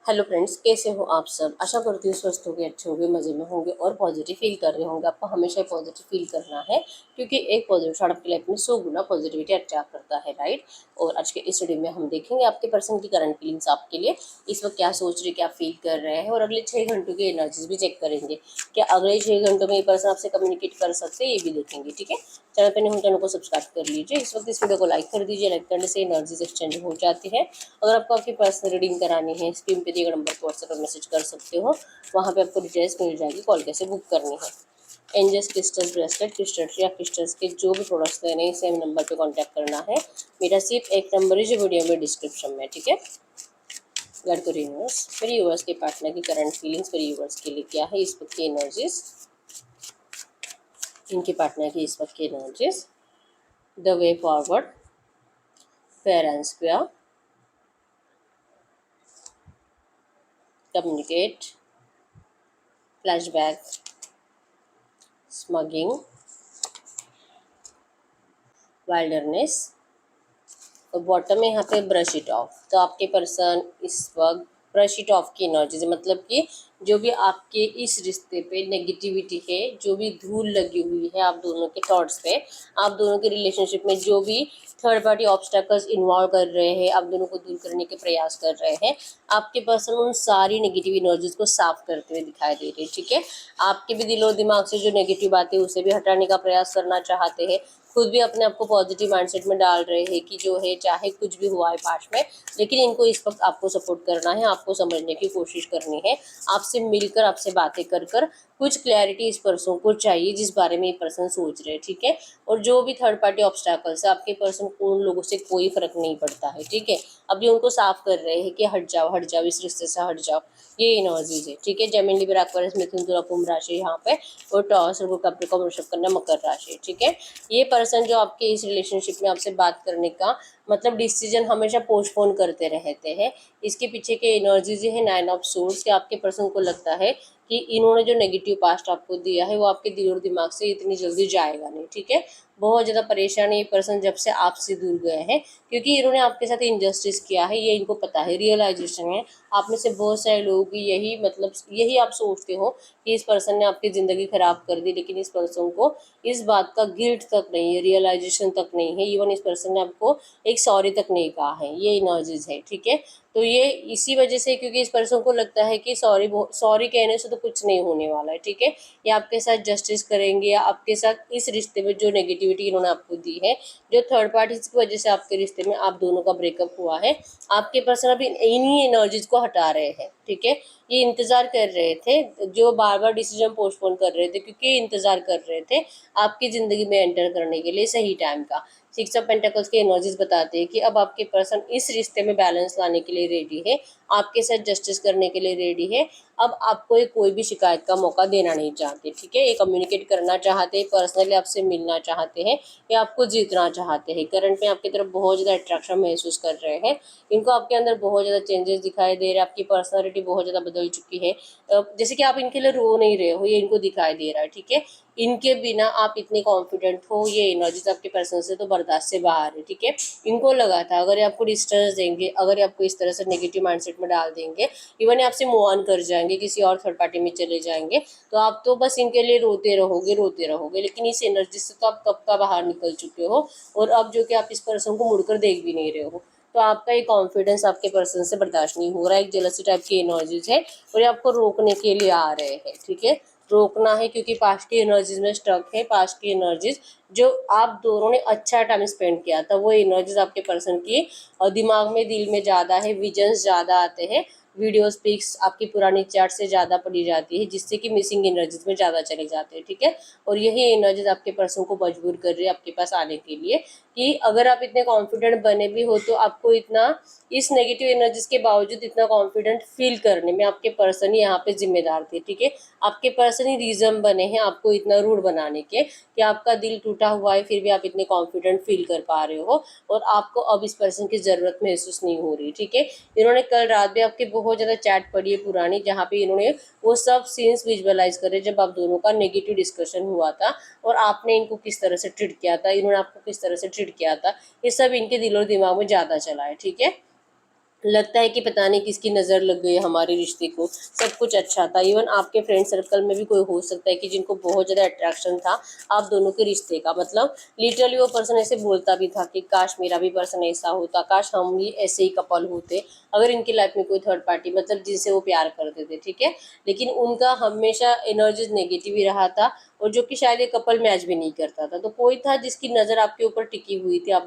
Hello friends, कैसे हो आप सब। आशा करती हूँ स्वस्थ होंगे, अच्छे होंगे, मज़े में होंगे और पॉजिटिव फील कर रहे होंगे। आपको हमेशा पॉजिटिव फील करना है क्योंकि एक पॉजिटिव थॉट आपकी लाइफ में 100 गुना पॉजिटिविटी अट्रैक्ट करता है, राइट। और आज के इस वीडियो में हम देखेंगे आपके पर्सन की करंट फीलिंग्स आपके लिए इस वक्त क्या सोच रहे, क्या फील कर रहे हैं, और अगले 6 घंटों की एनर्जीज भी चेक करेंगे। क्या अगले 6 घंटों में ये पर्सन आपसे कम्युनिकेट कर सकते हैं, ये भी देखेंगे। ठीक है, चैनल पर नहीं हो चैनल को सब्सक्राइब कर लीजिए। इस वक्त इस वीडियो को लाइक कर दीजिए। लाइक करने से एनर्जीज एक्सचेंज हो जाती है। अगर आपको आपकी पर्सनल रीडिंग करानी है, स्क्रीन पे दिए गए नंबर पर व्हाट्सएप पर मैसेज कर सकते हो। वहाँ पे आपको डिटेल्स मिल जाएगी, कॉल कैसे बुक करनी है। एंजल्स क्रिस्टल ब्रेसलेट, क्रिस्टल्स या क्रिस्टल्स के जो भी प्रोडक्ट्स लेने हैं, सेम नंबर पे कांटेक्ट करना है। मेरा सिर्फ एक नंबर है जो वीडियो में डिस्क्रिप्शन में, ठीक है। गॉड को यूनिवर्स, मेरे यूवर्स के पार्टनर की करंट फीलिंग्स मेरे यूवर्स के लिए क्या है, इस वक्त की एनर्जीज, इनके पार्टनर की इस वक्त की energies, the way forward, fair and square, communicate, flashback, smugging, wilderness और बॉटम में यहाँ पे ब्रश इट ऑफ। तो आपके पर्सन इस वक्त ब्रश इट ऑफ की एनर्जी से, मतलब कि जो भी आपके इस रिश्ते पे नेगेटिविटी है, जो भी धूल लगी हुई है आप दोनों के थॉट्स पे, आप दोनों के रिलेशनशिप में जो भी थर्ड पार्टी ऑब्स्टेकल्स इन्वॉल्व कर रहे हैं, आप दोनों को दूर करने के प्रयास कर रहे हैं, आपके पर्सन उन सारी नेगेटिव एनर्जीज को साफ करते हुए दिखाई दे रहे हैं। ठीक है, आपके भी दिलो दिमाग से जो नेगेटिव बातें उसे भी हटाने का प्रयास करना चाहते हैं। खुद भी अपने आप को पॉजिटिव माइंडसेट में डाल रहे हैं कि जो है चाहे कुछ भी हुआ है पास्ट में, लेकिन इनको इस वक्त आपको सपोर्ट करना है, आपको समझने की कोशिश करनी है, आपसे मिलकर, आपसे बातें कर कर कुछ क्लैरिटी इस पर्सन को चाहिए जिस बारे में ये पर्सन सोच रहे हैं। ठीक है, और जो भी थर्ड पार्टी ऑब्स्टैकल्स है, आपके पर्सन को उन लोगों से कोई फर्क नहीं पड़ता है। ठीक है, अभी उनको साफ कर रहे हैं कि हट जाओ, इस रिश्ते से हट जाओ, ये एनर्जीज है। ठीक है, जेमिनी लिब्रा एक्वेरियस मिथुन तुला कुंभ राशि यहाँ पे, और टॉस और कैप्रिकॉर्न वृषभ कन्या मकर राशि। ठीक है, ये पर्सन जो आपके इस रिलेशनशिप में आपसे बात करने का मतलब डिसीजन हमेशा पोस्टपोन करते रहते हैं। इसके पीछे के एनर्जीज है 9 ऑफ सोर्स के। आपके पर्सन को लगता है कि इन्होंने जो नेगेटिव पास्ट आपको दिया है वो आपके दिल और दिमाग से इतनी जल्दी जाएगा नहीं। ठीक है, बहुत ज़्यादा परेशान है ये पर्सन जब से आपसे दूर गए हैं, क्योंकि इन्होंने आपके साथ इनजस्टिस किया है, ये इनको पता है, रियलाइजेशन है। आप में से बहुत सारे लोगों की यही मतलब यही आप सोचते हो कि इस पर्सन ने आपकी ज़िंदगी ख़राब कर दी, लेकिन इस पर्सन को इस बात का गिल्ट तक नहीं है, रियलाइजेशन तक नहीं है। इवन इस पर्सन ने आपको एक सॉरी तक नहीं कहा है, ये एनर्जीज है। ठीक है, तो ये इसी वजह से, क्योंकि इस पर्सन को लगता है कि सॉरी कहने से तो कुछ नहीं होने वाला है। ठीक है, ये आपके साथ जस्टिस करेंगे, या आपके साथ इस रिश्ते में जो नेगेटिविटी इन्होंने आपको दी है, जो थर्ड पार्टी की वजह से आपके रिश्ते में आप दोनों का ब्रेकअप हुआ है, आपके पर्सन अभी इन्हीं एनर्जीज को हटा रहे हैं। ठीक है, ये इंतजार कर रहे थे, जो बार बार डिसीजन पोस्टपोन कर रहे थे, क्योंकि इंतजार कर रहे थे आपकी ज़िंदगी में एंटर करने के लिए सही टाइम का। 6 ऑफ पेंटिकल्स के एनर्जीज बताते हैं कि अब आपके पर्सन इस रिश्ते में बैलेंस लाने के लिए रेडी है, आपके साथ जस्टिस करने के लिए रेडी है। अब आपको ये कोई भी शिकायत का मौका देना नहीं चाहते। ठीक है, ये कम्युनिकेट करना चाहते हैं, पर्सनली आपसे मिलना चाहते हैं, या आपको जीतना चाहते हैं। करंट में आपकी तरफ बहुत ज़्यादा अट्रैक्शन महसूस कर रहे हैं, इनको आपके अंदर बहुत ज़्यादा चेंजेस दिखाई दे रहे हैं, आपकी पर्सनैलिटी बहुत ज़्यादा बदल चुकी है। जैसे कि आप इनके लिए रो नहीं रहे हो, ये इनको दिखाई दे रहा है। ठीक है, इनके बिना आप इतने कॉन्फिडेंट हो, ये एनर्जीज आपके पर्सन से तो बर्दाश्त से बाहर है। ठीक है, इनको लगा था अगर ये आपको डिस्टेंस देंगे, अगर ये आपको इस तरह से नेगेटिव माइंडसेट में डाल देंगे, इवन आपसे मूव ऑन कर जाएंगे, किसी और थर्ड पार्टी में चले जाएंगे, तो आप तो बस इनके लिए रोते रहोगे। लेकिन इस एनर्जी से तो आप कब का बाहर निकल चुके हो, और अब जो कि आप इस पर्सन को मुड़कर देख भी नहीं रहे हो, तो आपका ये कॉन्फिडेंस आपके पर्सन से बर्दाश्त नहीं हो रहा है। एक जेलसी टाइप की एनर्जीज है, और ये आपको रोकने के लिए आ रहे हैं। ठीक है, रोकना है क्योंकि पास्ट की एनर्जीज में स्टक है। पास्ट की एनर्जीज जो आप दोनों ने अच्छा टाइम स्पेंड किया था, वो एनर्जीज आपके पर्सन की और दिमाग में, दिल में ज़्यादा है, विजन्स ज़्यादा आते हैं, वीडियोस पिक्स आपकी पुरानी चैट से ज़्यादा पड़ी जाती है, जिससे कि मिसिंग एनर्जीज में ज़्यादा चले जाते हैं। ठीक है, और यही एनर्जीज आपके पर्सन को मजबूर कर रही है आपके पास आने के लिए, कि अगर आप इतने कॉन्फिडेंट बने भी हो, तो आपको इतना इस नेगेटिव एनर्जीज के बावजूद इतना कॉन्फिडेंट फील करने में आपके पर्सन ही यहाँ पे जिम्मेदार थे। ठीक है, आपके पर्सन ही रीज़न बने हैं आपको इतना रूड बनाने के, कि आपका दिल टूटा हुआ है फिर भी आप इतने कॉन्फिडेंट फील कर पा रहे हो, और आपको अब इस पर्सन की ज़रूरत महसूस नहीं हो रही। ठीक है, इन्होंने कल रात भी आपकी बहुत ज़्यादा चैट पड़ी है पुरानी, जहाँ पे इन्होंने वो सब सीन्स विजुअलाइज करे जब आप दोनों का नेगेटिव डिस्कशन हुआ था, और आपने इनको किस तरह से ट्रीट किया था, इन्होंने आपको किस तरह से ट्रीट किया था, ये सब इनके दिल और दिमाग में ज़्यादा चला है। ठीक है, लगता है कि पता नहीं किसकी नज़र लग गई हमारे रिश्ते को, सब कुछ अच्छा था। इवन आपके फ्रेंड सर्कल में भी कोई हो सकता है कि जिनको बहुत ज़्यादा अट्रैक्शन था आप दोनों के रिश्ते का, मतलब लिटरली वो पर्सन ऐसे बोलता भी था कि काश मेरा भी पर्सन ऐसा होता, काश हम भी ऐसे ही कपल होते अगर इनकी लाइफ में कोई थर्ड पार्टी मतलब जिनसे वो प्यार करते थे, ठीक है। लेकिन उनका हमेशा एनर्जीज नेगेटिव ही रहा था, और जो कि शायद ये कपल मैच भी नहीं करता था। तो कोई था जिसकी नज़र आपके ऊपर टिकी हुई थी, आप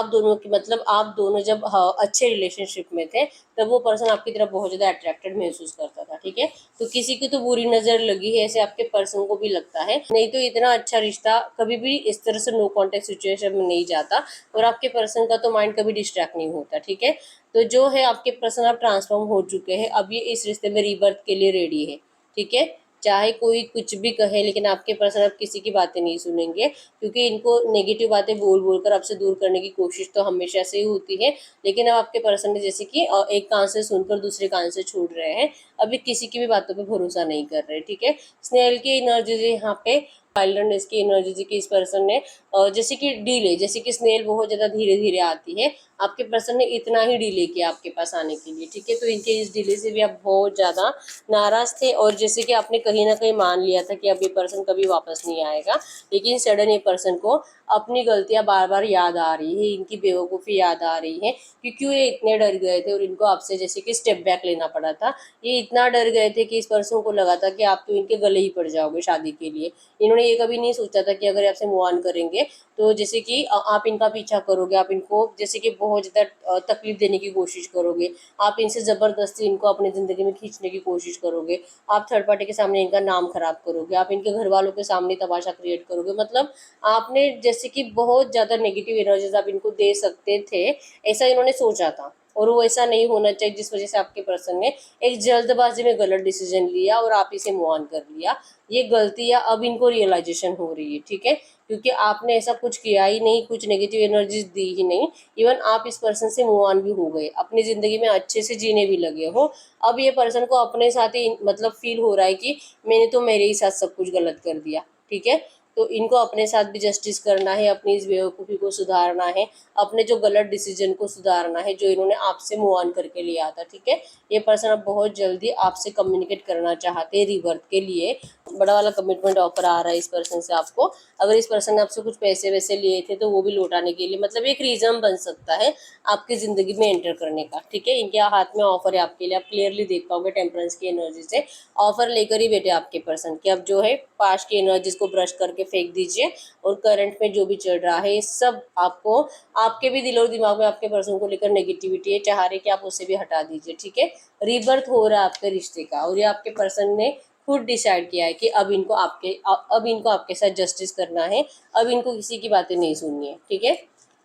दोनों की मतलब आप दोनों जब अच्छे रिलेशनशिप में थे तब वो पर्सन आपकी तरफ बहुत ज़्यादा अट्रैक्टेड महसूस करता था, ठीक है। तो किसी की तो बुरी नज़र लगी है, ऐसे आपके पर्सन को भी लगता है, नहीं तो इतना अच्छा रिश्ता कभी भी इस तरह से नो कॉन्टेक्ट सिचुएशन में नहीं जाता, और आपके पर्सन का तो माइंड कभी डिस्ट्रैक्ट नहीं होता, ठीक है। तो जो है आपके पर्सन अब ट्रांसफॉर्म हो चुके हैं, अब ये इस रिश्ते में रीबर्थ के लिए रेडी है, ठीक है। चाहे कोई कुछ भी कहे, लेकिन आपके पर्सन अब किसी की बातें नहीं सुनेंगे, क्योंकि इनको नेगेटिव बातें बोल बोल कर आपसे दूर करने की कोशिश तो हमेशा से ही होती है। लेकिन अब आपके पर्सन ने जैसे कि एक कान से सुनकर दूसरे कान से छोड़ रहे हैं, अभी किसी की भी बातों पे भरोसा नहीं कर रहे, ठीक है। स्नेल की एनर्जी यहाँ पे, वाइल्डनेस की एनर्जी की इस पर्सन ने जैसे कि डीले, जैसे कि स्नेल बहुत ज़्यादा धीरे धीरे आती है, आपके पर्सन ने इतना ही डिले किया आपके पास आने के लिए, ठीक है। तो इनके इस डिले से भी आप बहुत ज़्यादा नाराज़ थे, और जैसे कि आपने कहीं ना कहीं मान लिया था कि अब ये पर्सन कभी वापस नहीं आएगा, लेकिन सडन ये पर्सन को अपनी गलतियां बार बार याद आ रही है, इनकी बेवकूफ़ी याद आ रही है कि क्यों ये इतने डर गए थे, और इनको आपसे जैसे कि स्टेप बैक लेना पड़ा था। ये इतना डर गए थे कि इस पर्सन को लगा था कि आप तो इनके गले ही पड़ जाओगे शादी के लिए। इन्होंने ये कभी नहीं सोचा था कि अगर आपसे मूव ऑन करेंगे तो जैसे कि आप इनका पीछा करोगे, आप इनको जैसे कि बहुत ज़्यादा तकलीफ देने की कोशिश करोगे, आप इनसे ज़बरदस्ती इनको अपनी ज़िंदगी में खींचने की कोशिश करोगे, आप थर्ड पार्टी के सामने इनका नाम खराब करोगे, आप इनके घर वालों के सामने तमाशा क्रिएट करोगे, मतलब आपने जैसे कि बहुत ज़्यादा नेगेटिव एनर्जीज आप इनको दे सकते थे, ऐसा इन्होंने सोचा था। और वो ऐसा नहीं होना चाहिए, जिस वजह से आपके पर्सन ने एक जल्दबाजी में गलत डिसीजन लिया और आप इसे मूव ऑन कर लिया। ये गलतियां अब इनको रियलाइजेशन हो रही है, ठीक है, क्योंकि आपने ऐसा कुछ किया ही नहीं, कुछ नेगेटिव एनर्जीज दी ही नहीं। इवन आप इस पर्सन से मूव ऑन भी हो गए, अपनी ज़िंदगी में अच्छे से जीने भी लगे हो। अब ये पर्सन को अपने साथ ही मतलब फील हो रहा है कि मैंने तो मेरे ही साथ सब कुछ गलत कर दिया, ठीक है। तो इनको अपने साथ भी जस्टिस करना है, अपनी इस बेवकूफ़ी को सुधारना है, अपने जो गलत डिसीजन को सुधारना है जो इन्होंने आपसे मूव ऑन करके लिया था, ठीक है। ये पर्सन अब बहुत जल्दी आपसे कम्युनिकेट करना चाहते हैं रिवर्थ के लिए। बड़ा वाला कमिटमेंट ऑफर आ रहा है इस पर्सन से आपको। अगर इस पर्सन ने आपसे कुछ पैसे वैसे लिए थे तो वो भी लौटाने के लिए, मतलब एक रीज़न बन सकता है आपकी ज़िंदगी में एंटर करने का, ठीक है। इनके हाथ में ऑफर है आपके लिए, आप क्लियरली देख पाओगे टेम्परेंस की एनर्जी से। ऑफर लेकर ही बैठे आपके पर्सन कि अब जो है पास्ट की एनर्जीज को ब्रश करके फेंक दीजिए, और करंट में जो भी चल रहा है सब आपको, आपके भी दिल और दिमाग में आपके पर्सन को लेकर नेगेटिविटी है, चाह रहे कि आप उसे भी हटा दीजिए, ठीक है। रीबर्थ हो रहा है आपके रिश्ते का, और ये आपके पर्सन ने खुद डिसाइड किया है कि अब इनको आपके साथ जस्टिस करना है, अब इनको किसी की बातें नहीं सुननी है, ठीक है।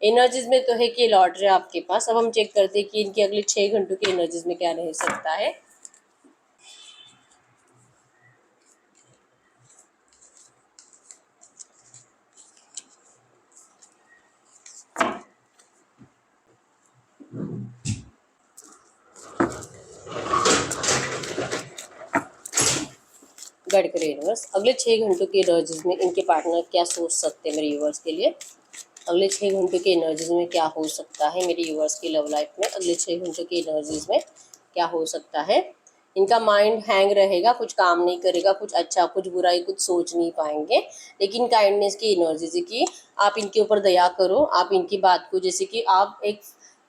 एनर्जीज में तो है कि लौट रहे आपके पास। अब हम चेक करते हैं कि इनके अगले 6 घंटों की एनर्जीज में क्या रह सकता है। गाइड करें यूनिवर्स, अगले 6 घंटों की एनर्जीज में इनके पार्टनर क्या सोच सकते हैं मेरे यूनिवर्स के लिए। अगले 6 घंटों की एनर्जीज में क्या हो सकता है मेरे यूनिवर्स की लव लाइफ में, अगले 6 घंटों की एनर्जीज में क्या हो सकता है। इनका माइंड हैंग रहेगा, कुछ काम नहीं करेगा, कुछ अच्छा कुछ बुरा ही कुछ सोच नहीं पाएंगे, लेकिन काइंडनेस की एनर्जी है कि आप इनके ऊपर दया करो, आप इनकी बात को, जैसे कि आप एक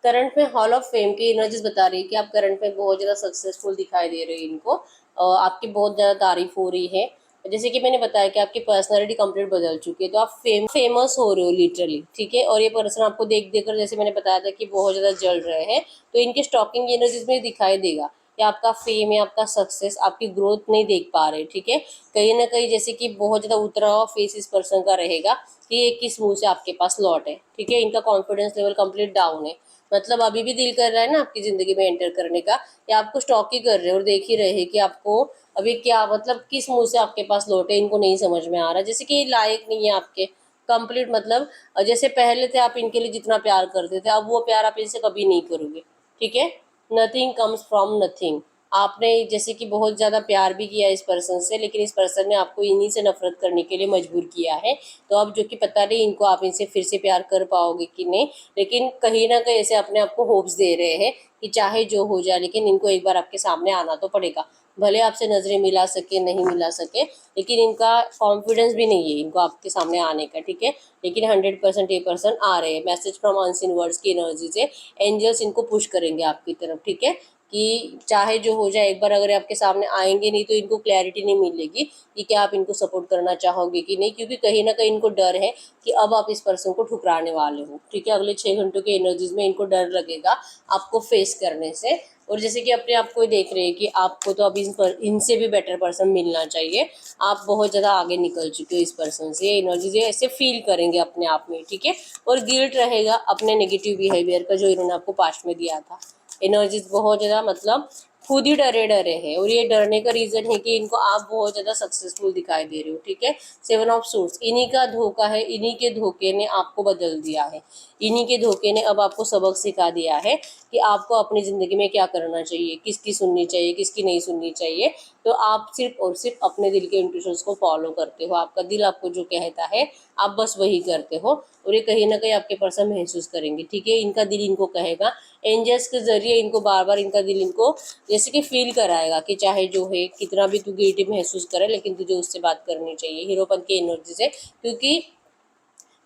करंट में हॉल ऑफ फेम की एनर्जीज बता रही है कि आप करंट में बहुत ज़्यादा सक्सेसफुल दिखाई दे रहे हो इनको, आपकी बहुत ज़्यादा तारीफ हो रही है। जैसे कि मैंने बताया कि आपकी पर्सनालिटी कंप्लीट बदल चुकी है, तो आप फेमस हो रहे हो लिटरली, ठीक है। और ये पर्सन आपको देख देख कर, जैसे मैंने बताया था कि बहुत ज़्यादा जल रहे हैं, तो इनके स्टॉकिंग एनर्जीज में दिखाई देगा कि आपका फेम या आपका सक्सेस, आपकी ग्रोथ नहीं देख पा रहे, ठीक है। कहीं ना कहीं जैसे कि बहुत ज़्यादा उतरा हुआ फेस इस पर्सन का रहेगा कि ये किस मुँह से आपके पास लौट है, ठीक है। इनका कॉन्फिडेंस लेवल कंप्लीट डाउन है, मतलब अभी भी दिल कर रहा है ना आपकी ज़िंदगी में एंटर करने का, या आपको स्टॉक ही कर रहे हैं और देख ही रहे हैं कि आपको अभी क्या, मतलब किस मुंह से आपके पास लौटे, इनको नहीं समझ में आ रहा, जैसे कि ये लायक नहीं है आपके कंप्लीट, मतलब जैसे पहले थे आप इनके लिए जितना प्यार करते थे, अब वो प्यार आप इनसे कभी नहीं करोगे, ठीक है। नथिंग कम्स फ्रॉम नथिंग, आपने जैसे कि बहुत ज़्यादा प्यार भी किया इस पर्सन से, लेकिन इस पर्सन ने आपको इन्हीं से नफरत करने के लिए मजबूर किया है। तो अब जो कि पता नहीं इनको आप इनसे फिर से प्यार कर पाओगे कि नहीं, लेकिन कहीं ना कहीं ऐसे अपने आप को होप्स दे रहे हैं कि चाहे जो हो जाए लेकिन इनको एक बार आपके सामने आना तो पड़ेगा। भले आपसे नज़रें मिला सके नहीं मिला सके, लेकिन इनका कॉन्फिडेंस भी नहीं है इनको आपके सामने आने का, ठीक है। लेकिन 100% ये पर्सन आ रहे हैं। मैसेज फ्रॉम अनसीन वर्ड्स की एनर्जी से एंजल्स इनको पुश करेंगे आपकी तरफ, ठीक है। कि चाहे जो हो जाए, एक बार अगर आपके सामने आएंगे नहीं तो इनको क्लैरिटी नहीं मिलेगी कि क्या आप इनको सपोर्ट करना चाहोगे कि नहीं, क्योंकि कहीं ना कहीं इनको डर है कि अब आप इस पर्सन को ठुकराने वाले हो, ठीक है। अगले 6 घंटों के एनर्जीज में इनको डर लगेगा आपको फेस करने से। और जैसे कि अपने आप को देख रहे हैं कि आपको तो अभी इनसे भी बेटर पर्सन मिलना चाहिए। आप बहुत ज़्यादा आगे निकल चुके हो इस पर्सन से, एनर्जीज ऐसे फील करेंगे अपने आप में, ठीक है। और गिल्ट रहेगा अपने नेगेटिव बिहेवियर का जो इन्होंने आपको पास्ट में दिया था। एनर्जीज बहुत ज़्यादा मतलब खुद ही डरे डरे हैं, और ये डरने का रीज़न है कि इनको आप बहुत ज़्यादा सक्सेसफुल दिखाई दे रहे हो, ठीक है। 7 ऑफ सूट्स, इन्हीं का धोखा है, इन्हीं के धोखे ने आपको बदल दिया है। इन्हीं के धोखे ने अब आपको सबक सिखा दिया है कि आपको अपनी ज़िंदगी में क्या करना चाहिए, किसकी सुननी चाहिए, किसकी नहीं सुननी चाहिए। तो आप सिर्फ और सिर्फ अपने दिल के इंट्यूशंस को फॉलो करते हो। आपका दिल आपको जो कहता है आप बस वही करते हो, और ये कहीं ना कहीं आपके पर्सन महसूस करेंगे, ठीक है। इनका दिल इनको कहेगा, एंजल्स के जरिए इनको बार बार इनका दिल इनको जैसे कि फील कराएगा कि चाहे जो है कितना भी तू गिल्टी महसूस करे, लेकिन तुझे उससे बात करनी चाहिए। हीरोपन की एनर्जी से, क्योंकि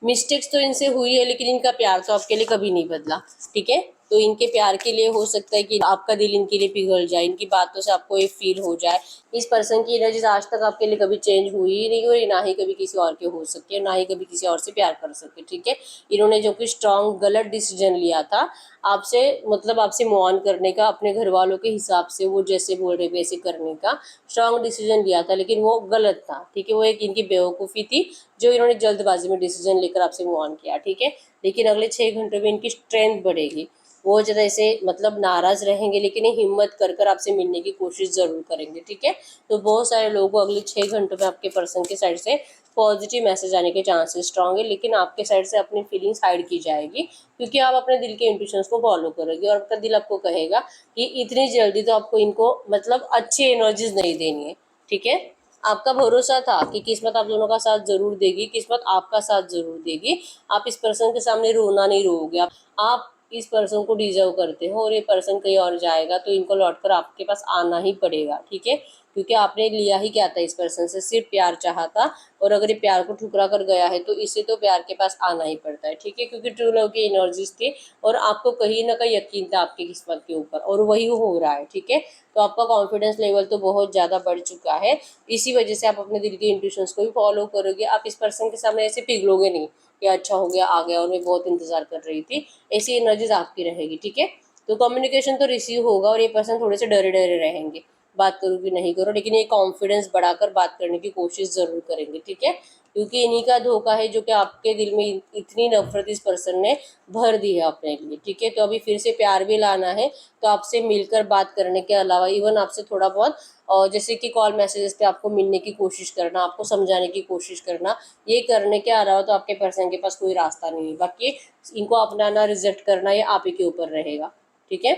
मिस्टेक्स तो इनसे हुई है लेकिन इनका प्यार तो आपके लिए कभी नहीं बदला, ठीक है। तो इनके प्यार के लिए हो सकता है कि आपका दिल इनके लिए पिघल जाए, इनकी बातों से आपको ये फील हो जाए। इस पर्सन की एनर्जी आज तक आपके लिए कभी चेंज हुई ही नहीं, और ना ही कभी किसी और के हो सकती है, ना ही कभी किसी और से प्यार कर सकते, ठीक है। इन्होंने जो कि स्ट्रांग गलत डिसीजन लिया था आपसे, मतलब आपसे मूव ऑन करने का, अपने घर वालों के हिसाब से वो जैसे बोल रहे वैसे करने का स्ट्रांग डिसीजन लिया था, लेकिन वो गलत था, ठीक है। वो एक इनकी बेवकूफ़ी थी जो इन्होंने जल्दबाजी में डिसीजन लेकर आपसे मूव ऑन किया, ठीक है। लेकिन अगले 6 घंटों में इनकी स्ट्रेंथ बढ़ेगी। वो ज़्यादा ऐसे मतलब नाराज़ रहेंगे, लेकिन ये हिम्मत कर कर आपसे मिलने की कोशिश ज़रूर करेंगे, ठीक है। तो बहुत सारे लोगों को अगले 6 घंटों में आपके पर्सन की साइड से पॉजिटिव मैसेज आने के चांसेस स्ट्रांग है, लेकिन आपके साइड से अपनी फीलिंग्स हाइड की जाएगी, क्योंकि आप अपने दिल के इंट्यूशंस को फॉलो करोगे, और आपका दिल आपको कहेगा कि इतनी जल्दी तो आपको इनको मतलब अच्छी एनर्जीज नहीं देनी है, ठीक है। आपका भरोसा था कि किस्मत आप दोनों का साथ जरूर देगी, किस्मत आपका साथ जरूर देगी। आप इस पर्सन के सामने रोना नहीं रोओगे, आप इस पर्सन को डिजर्व करते हो, और ये पर्सन कहीं और जाएगा तो इनको लौटकर आपके पास आना ही पड़ेगा, ठीक है। क्योंकि आपने लिया ही क्या था इस पर्सन से, सिर्फ प्यार चाहा था, और अगर ये प्यार को ठुकरा कर गया है तो इसे तो प्यार के पास आना ही पड़ता है, ठीक है। क्योंकि ट्रू लव की एनर्जीज थी, और आपको कहीं ना कहीं यकीन था आपकी किस्मत के ऊपर, और वही हो रहा है, ठीक है। तो आपका कॉन्फिडेंस लेवल तो बहुत ज़्यादा बढ़ चुका है। इसी वजह से आप अपने दिल के इंट्यूशंस को भी फॉलो करोगे। आप इस पर्सन के सामने ऐसे पिघलोगे नहीं कि अच्छा हो गया आ गया और मैं बहुत इंतजार कर रही थी, ऐसी एनर्जीज आपकी रहेगी, ठीक है। तो कम्युनिकेशन तो रिसीव होगा, और ये पर्सन थोड़े से डरे डरे रहेंगे, बात करो कि नहीं करो, लेकिन ये कॉन्फिडेंस बढ़ाकर बात करने की कोशिश ज़रूर करेंगे, ठीक है। क्योंकि इन्हीं का धोखा है जो कि आपके दिल में इतनी नफरत इस पर्सन ने भर दी है अपने लिए, ठीक है। तो अभी फिर से प्यार भी लाना है, तो आपसे मिलकर बात करने के अलावा इवन आपसे थोड़ा बहुत और जैसे कि कॉल मैसेजेस पे आपको मिलने की कोशिश करना, आपको समझाने की कोशिश करना, ये करने के अलावा तो आपके पर्सन के पास कोई रास्ता नहीं है। बाकी इनको अपनाना रिजेक्ट करना ये आप ही के ऊपर रहेगा, ठीक है।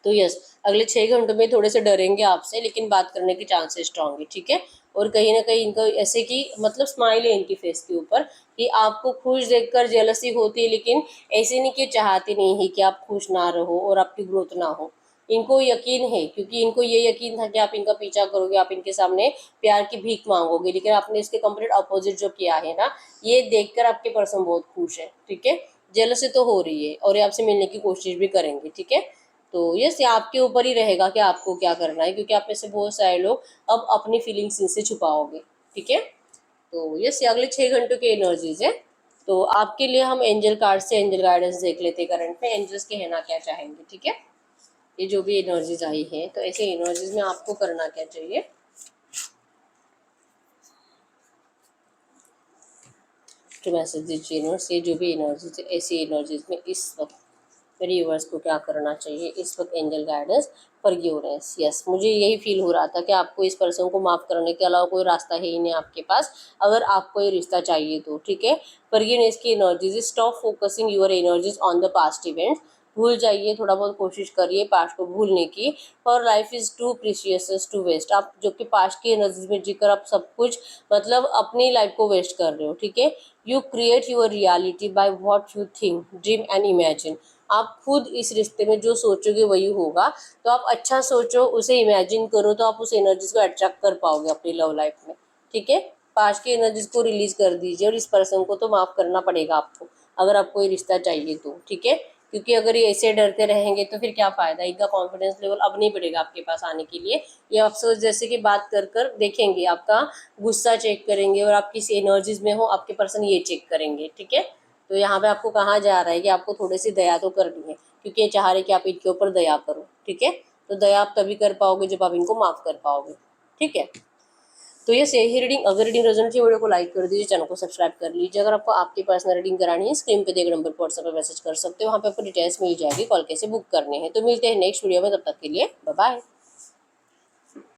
तो यस, अगले 6 घंटों में थोड़े से डरेंगे आपसे, लेकिन बात करने के चांसेस स्ट्रांग है, ठीक है। और कहीं ना कहीं इनको ऐसे कि मतलब स्माइल है इनकी फेस के ऊपर कि आपको खुश देखकर जेलसी होती है, लेकिन ऐसे नहीं कि चाहती नहीं है कि आप खुश ना रहो और आपकी ग्रोथ ना हो। इनको यकीन है, क्योंकि इनको ये यकीन था कि आप इनका पीछा करोगे, आप इनके सामने प्यार की भीख मांगोगे, लेकिन आपने इसके कंप्लीट अपोजिट जो किया है ना, ये देखकर आपके पर्सन बहुत खुश है, ठीक है। जेलसी तो हो रही है, और ये आपसे मिलने की कोशिश भी करेंगे, ठीक है। तो यस, ये आपके ऊपर ही रहेगा कि आपको क्या करना है, क्योंकि आप में से बहुत सारे लोग अब अपनी फीलिंग्स इनसे छुपाओगे, ठीक है। तो यस, ये अगले 6 घंटों की एनर्जीज है। तो आपके लिए हम एंजल कार्ड से एंजल गाइडेंस देख लेते हैं करंट में, एंजल्स कहना क्या चाहेंगे, ठीक है। ये जो भी एनर्जीज आई है, तो ऐसे एनर्जीज में आपको करना क्या चाहिए। तो मैसेज दीजिए यूनिवर्स, ये जो भी एनर्जीज है ऐसी एनर्जीज में इस वक्त मेरे यूनिवर्स को क्या करना चाहिए इस वक्त, एंजल गाइडेंस फॉरगिवनेस। यस, मुझे यही फील हो रहा था कि आपको इस पर्सन को माफ़ करने के अलावा कोई रास्ता है ही नहीं आपके पास, अगर आपको ये रिश्ता चाहिए तो, ठीक है। फॉरगिवनेस की energies, stop focusing your energies on the past events, भूल जाइए, थोड़ा बहुत कोशिश करिए पास्ट को भूलने की। For life is too precious to waste. आप जो कि पास्ट की एनर्जी में जीकर आप सब कुछ मतलब अपनी लाइफ को वेस्ट कर रहे हो, ठीक है। You create your reality by what you think, dream and imagine. आप खुद इस रिश्ते में जो सोचोगे वही होगा। तो आप अच्छा सोचो, उसे इमेजिन करो, तो आप उस एनर्जीज को अट्रैक्ट कर पाओगे अपनी लव लाइफ में, ठीक है। पास्ट की एनर्जीज को रिलीज कर दीजिए और इस पर्सन को तो माफ़ करना पड़ेगा आपको, अगर आपको ये रिश्ता चाहिए तो, ठीक है। क्योंकि अगर ये ऐसे डरते रहेंगे तो फिर क्या फ़ायदा, इनका कॉन्फिडेंस लेवल अब नहीं बढ़ेगा आपके पास आने के लिए। ये आपसे जैसे कि बात कर कर देखेंगे, आपका गुस्सा चेक करेंगे और आप किस एनर्जीज में हो आपके पर्सन ये चेक करेंगे, ठीक है। तो यहाँ पे आपको कहा जा रहा है कि आपको थोड़ी सी दया तो करनी है, क्योंकि ये चाह रहे कि आप इनके ऊपर दया करो, ठीक है। तो दया आप तभी कर पाओगे जब आप इनको माफ़ कर पाओगे, ठीक है। तो ये यही रीडिंग, अगर रीडिंग रेजोनेट की वीडियो को लाइक कर दीजिए, चैनल को सब्सक्राइब कर लीजिए। अगर आपको आपकी पर्सनल रीडिंग करानी है, स्क्रीन पे दिए गए नंबर पर व्हाट्सएप पर मैसेज कर सकते हो, वहाँ पे आपको डिटेल्स मिल जाएगी, कॉल कैसे बुक करने हैं। तो मिलते हैं नेक्स्ट वीडियो में, तब तक के लिए बाय बाय।